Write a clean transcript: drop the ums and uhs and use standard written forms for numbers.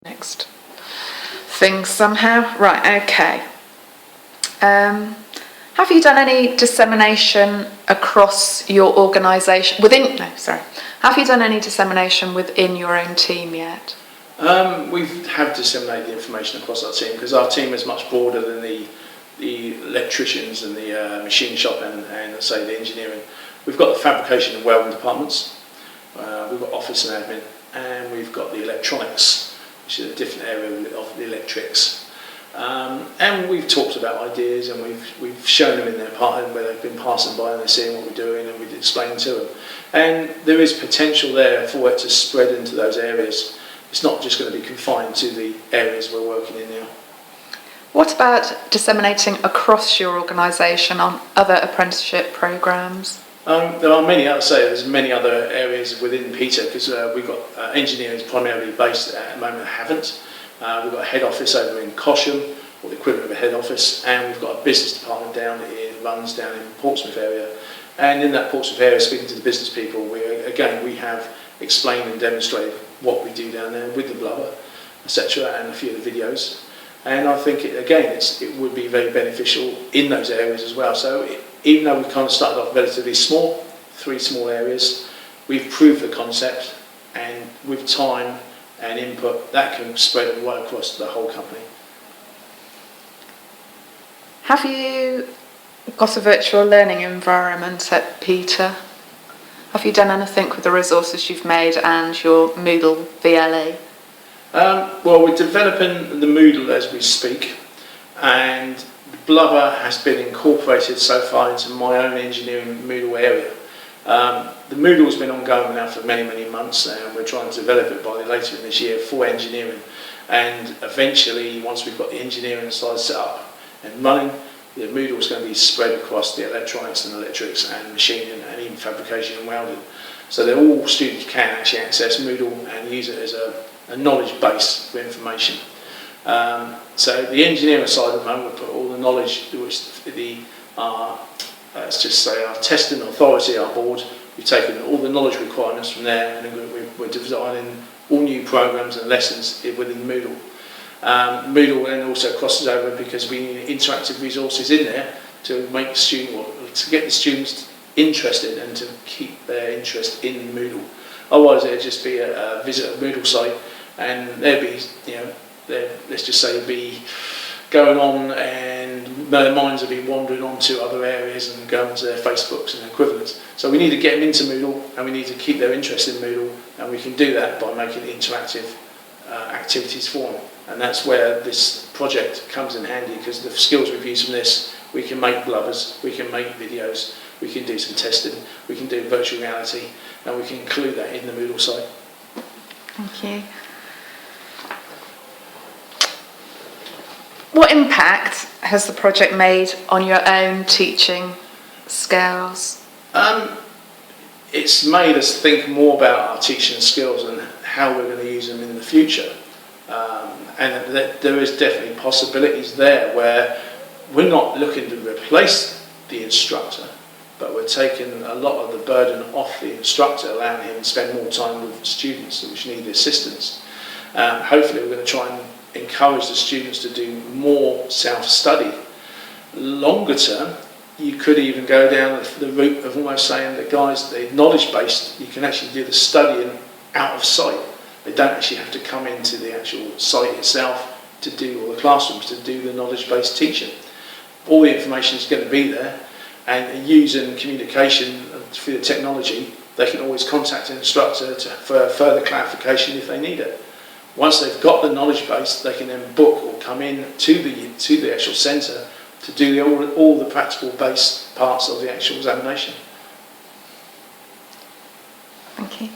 next thing somehow. Right, okay. Have you done any dissemination across your organisation, have you done any dissemination within your own team yet? We have disseminated the information across our team because our team is much broader than the electricians and the machine shop and say the engineering. We've got the fabrication and welding departments, we've got office and admin, and we've got the electronics, which is a different area of the electrics. And we've talked about ideas, and we've shown them in their part where they've been passing by and they're seeing what we're doing, and we've explained to them. And there is potential there for it to spread into those areas. It's not just going to be confined to the areas we're working in now. What about disseminating across your organisation on other apprenticeship programmes? There are many, I'd say there's many other areas within Peter, because we've got engineering primarily based at the moment at Havant. We've got a head office over in Cosham, or the equivalent of a head office, and we've got a business department down in Portsmouth area. And in that Portsmouth area, speaking to the business people, we have explained and demonstrated what we do down there with the blubber, etc., and a few of the videos. And I think it would be very beneficial in those areas as well. So even though we've kind of started off relatively small, 3 small areas, we've proved the concept, and with time and input, that can spread right across the whole company. Have you got a virtual learning environment at Peter? Have you done anything with the resources you've made and your Moodle VLE? Well, we're developing the Moodle as we speak, and Blubber has been incorporated so far into my own engineering Moodle area. The Moodle has been ongoing now for many, many months, and we're trying to develop it by later in this year for engineering. And eventually, once we've got the engineering side set up and running, the Moodle is going to be spread across the electronics and electrics and machining and even fabrication and welding. So that all students can actually access Moodle and use it as a knowledge base for information. So the engineering side at the moment, we put all the knowledge, which let's just say our testing authority, our board, we've taken all the knowledge requirements from there, and then we're designing all new programs and lessons within Moodle. Moodle then also crosses over because we need interactive resources in there to make to get the students interested and to keep their interest in Moodle. Otherwise, it'd just be a visit a Moodle site, and they'd be, let's just say, be going on, and their minds will be wandering on to other areas and going to their Facebooks and equivalents. So we need to get them into Moodle, and we need to keep their interest in Moodle, and we can do that by making interactive activities for them. And that's where this project comes in handy, because the skills we've used from this, we can make blubbers, we can make videos, we can do some testing, we can do virtual reality, and we can include that in the Moodle site. Thank you. What impact has the project made on your own teaching skills? It's made us think more about our teaching skills and how we're going to use them in the future. And there is definitely possibilities there where we're not looking to replace the instructor, but we're taking a lot of the burden off the instructor, allowing him to spend more time with students which need assistance. Hopefully we're going to try and encourage the students to do more self-study. Longer term, you could even go down the route of almost saying that the knowledge-based, you can actually do the studying out of sight. They don't actually have to come into the actual site itself to do, or the classrooms, to do the knowledge-based teaching. All the information is going to be there, and using communication through the technology, they can always contact an instructor for further clarification if they need it. Once they've got the knowledge base, they can then book or come in to the actual centre to do all the practical based parts of the actual examination. Thank you.